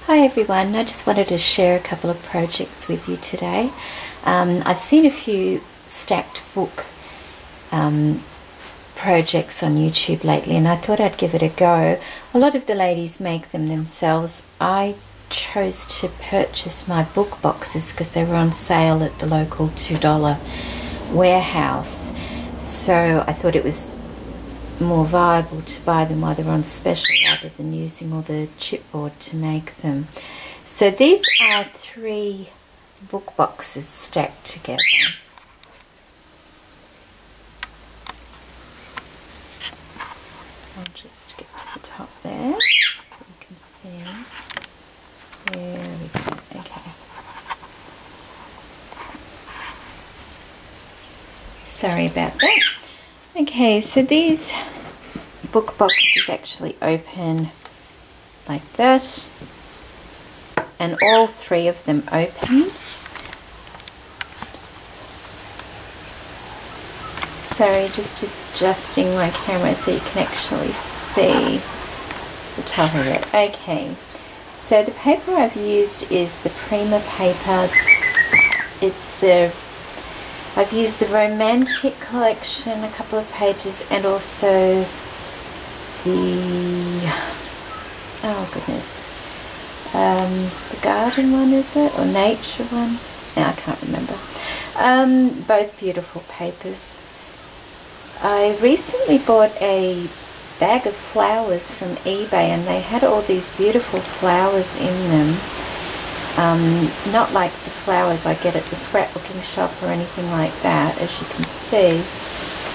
Hi everyone, I just wanted to share a couple of projects with you today. I've seen a few stacked book projects on YouTube lately and I thought I'd give it a go. A lot of the ladies make them themselves. I chose to purchase my book boxes because they were on sale at the local $2 warehouse, so I thought it was more viable to buy them while they're on special rather than using all the chipboard to make them. So these are 3 book boxes stacked together. I'll just get to the top there so you can see. There we go. Okay. Sorry about that. Okay, so these book boxes actually open like that, and all 3 of them open. Sorry, just adjusting my camera so you can actually see the top of it. Okay, so the paper I've used is the Prima paper. I've used the Romantic collection, a couple of pages, and also the, oh goodness, the garden one, is it? Or nature one? No, I can't remember. Both beautiful papers. I recently bought a bag of flowers from eBay and they had all these beautiful flowers in them. Not like the flowers I get at the scrapbooking shop or anything like that, as you can see.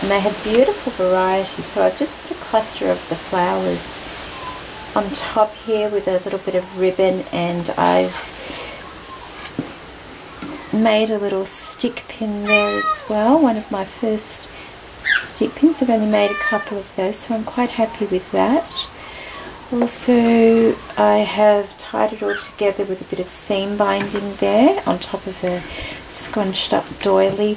And they had beautiful variety, so I've just put a cluster of the flowers on top here with a little bit of ribbon, and I've made a little stick pin there as well, one of my first stick pins. I've only made a couple of those, so I'm quite happy with that. Also, I have tied it all together with a bit of seam binding there on top of a scrunched up doily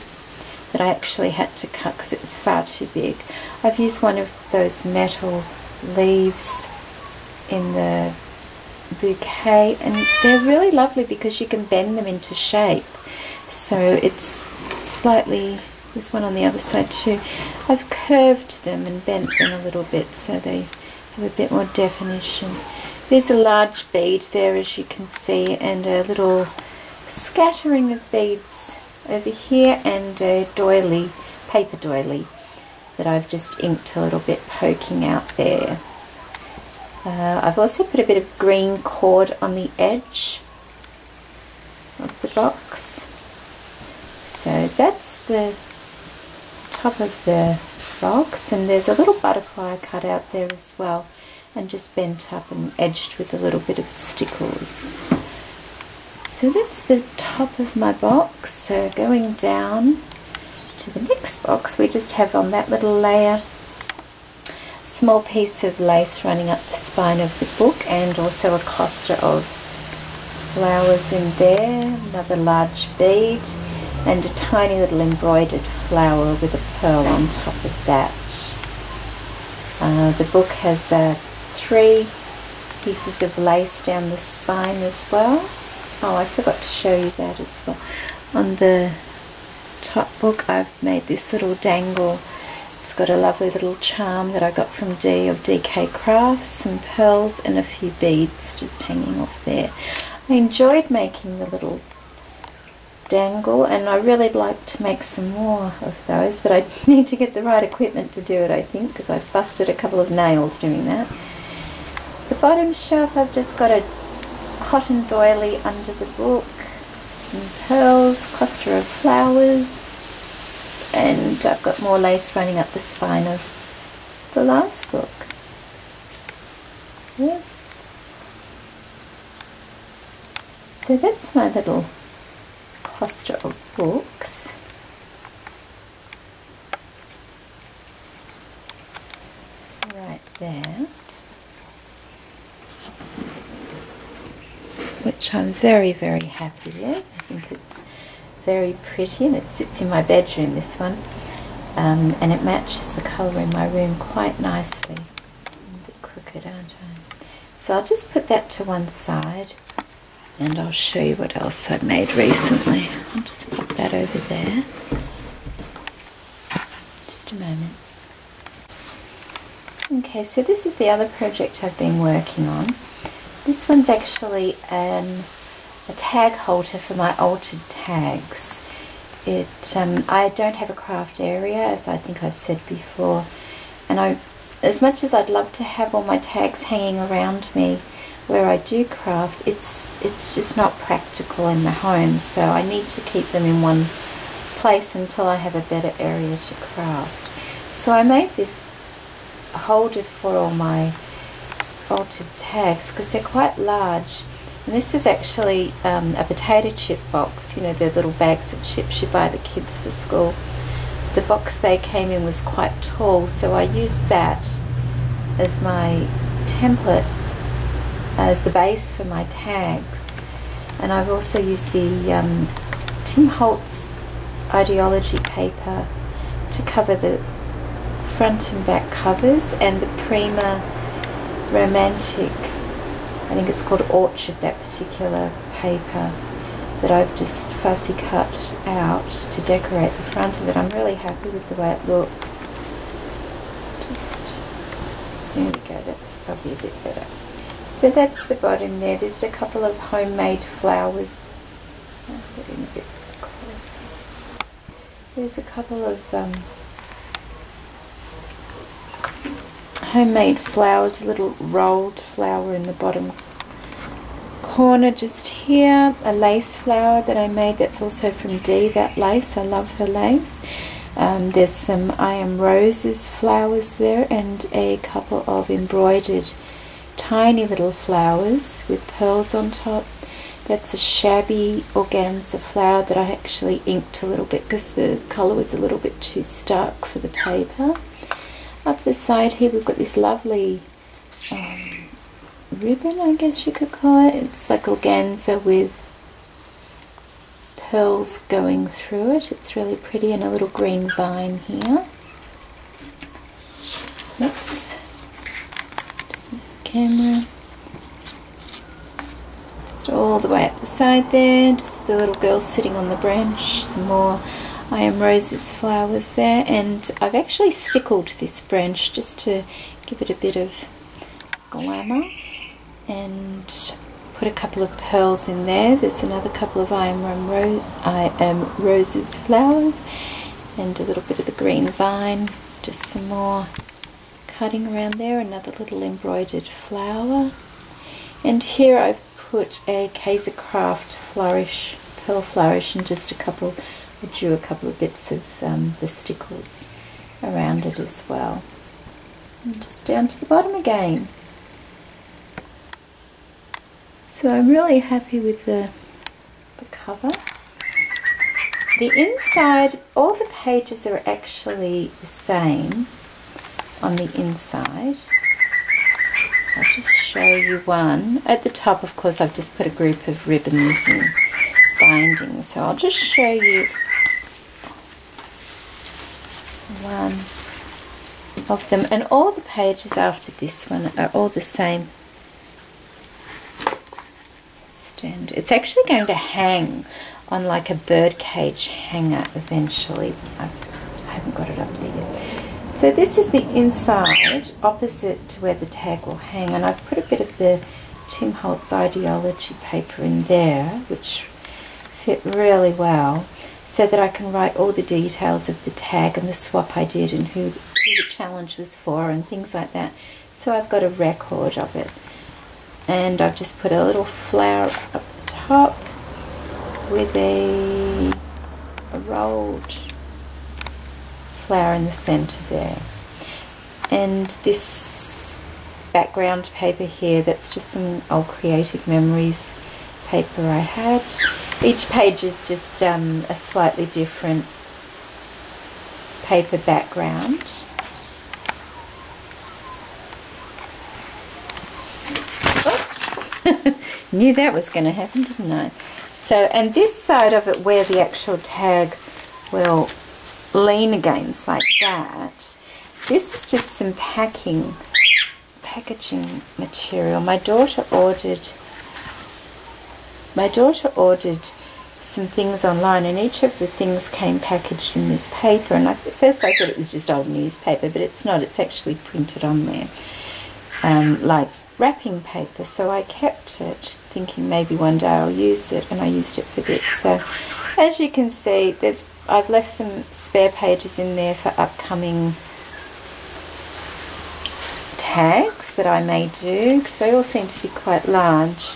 that I actually had to cut because it was far too big. I've used one of those metal leaves in the bouquet, and they're really lovely because you can bend them into shape. So it's slightly, there's one on the other side too. I've curved them and bent them a little bit so they have a bit more definition. There's a large bead there, as you can see, and a little scattering of beads over here, and a doily, paper doily, that I've just inked a little bit poking out there. I've also put a bit of green cord on the edge of the box. So that's the top of the box, and there's a little butterfly cut out there as well, and just bent up and edged with a little bit of stickles. So that's the top of my box. So going down to the next box, we just have on that little layer small piece of lace running up the spine of the book, and also a cluster of flowers in there, another large bead, and a tiny little embroidered flower with a pearl on top of that. The book has 3 pieces of lace down the spine as well. Oh, I forgot to show you that as well. On the top book I've made this little dangle. It's got a lovely little charm that I got from DK Crafts, some pearls and a few beads just hanging off there. I enjoyed making the little dangle, and I really like to make some more of those, but I need to get the right equipment to do it, I think, because I've busted a couple of nails doing that. The bottom shelf, I've just got a cotton doily under the book, some pearls, cluster of flowers, and I've got more lace running up the spine of the last book. Yes. So that's my little cluster of books. Right there. Which I'm very, very happy with. I think it's very pretty, and it sits in my bedroom, this one, and it matches the colour in my room quite nicely. I'm a bit crooked, aren't I? So I'll just put that to one side, and I'll show you what else I've made recently. I'll just pop that over there. Just a moment. Okay, so this is the other project I've been working on. This one's actually a tag holder for my altered tags. I don't have a craft area, as I think I've said before, and as much as I'd love to have all my tags hanging around me where I do craft, it's just not practical in the home, so I need to keep them in one place until I have a better area to craft. So I made this holder for all my altered tags because they're quite large, and this was actually a potato chip box, you know, the little bags of chips you buy the kids for school. The box they came in was quite tall, so I used that as my template, as the base for my tags. And I've also used the Tim Holtz Ideology paper to cover the front and back covers, and the Prima Romantic, I think it's called Orchard, that particular paper, that I've just fussy cut out to decorate the front of it. I'm really happy with the way it looks. There we go, that's probably a bit better. So that's the bottom there. There's a couple of homemade flowers. I'll get in a bit closer. There's a couple of homemade flowers, a little rolled flower in the bottom corner just here, a lace flower that I made that's also from Dee, that lace. I love her lace. There's some I Am Roses flowers there, and a couple of embroidered tiny little flowers with pearls on top. That's a shabby organza flower that I actually inked a little bit because the colour was a little bit too stark for the paper. Up the side here we've got this lovely ribbon, I guess you could call it. It's like organza with pearls going through it. It's really pretty, and a little green vine here. Oops. Just move the camera. Just all the way up the side there. Just the little girl sitting on the branch. Some more I Am Roses flowers there. And I've actually stickled this branch just to give it a bit of glamour, and put a couple of pearls in there. There's another couple of I Am Roses flowers, and a little bit of the green vine. Just some more cutting around there. Another little embroidered flower. And here I've put a Kaiser Craft flourish, pearl flourish, and just I drew a couple of bits of the stickles around it as well. And just down to the bottom again. So I'm really happy with the cover. The inside, all the pages are actually the same on the inside. I'll just show you one. At the top, of course, I've just put a group of ribbons and binding. So I'll just show you one of them. And all the pages after this one are all the same. It's actually going to hang on like a bird cage hanger eventually. I haven't got it up there yet. So this is the inside, opposite to where the tag will hang, and I've put a bit of the Tim Holtz Ideology paper in there, which fit really well, so that I can write all the details of the tag and the swap I did and who the challenge was for and things like that. So I've got a record of it. And I've just put a little flower up the top with a rolled flower in the center there. And this background paper here, that's just some old Creative Memories paper I had. Each page is just a slightly different paper background. Knew that was going to happen, didn't I? So, and this side of it where the actual tag will lean against like that, this is just some packing packaging material. My daughter ordered some things online, and each of the things came packaged in this paper, and at first I thought it was just old newspaper, but it's not. It's actually printed on there, like wrapping paper. So I kept it, thinking maybe one day I'll use it, and I used it for this. So as you can see, I've left some spare pages in there for upcoming tags that I may do, because they all seem to be quite large.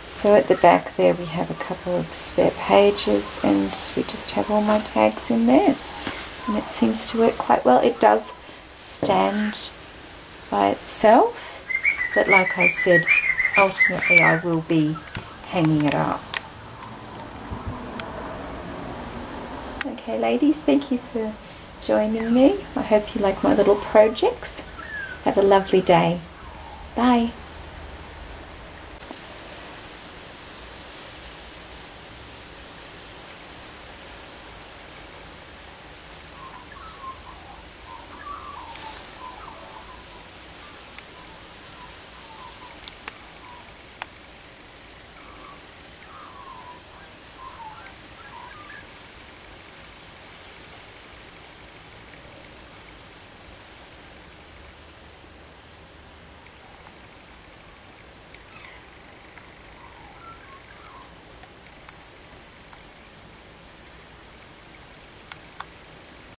So at the back there we have a couple of spare pages, and we just have all my tags in there, and it seems to work quite well. It does stand by itself, but like I said, ultimately I will be hanging it up. Okay ladies, thank you for joining me. I hope you like my little projects. Have a lovely day. Bye.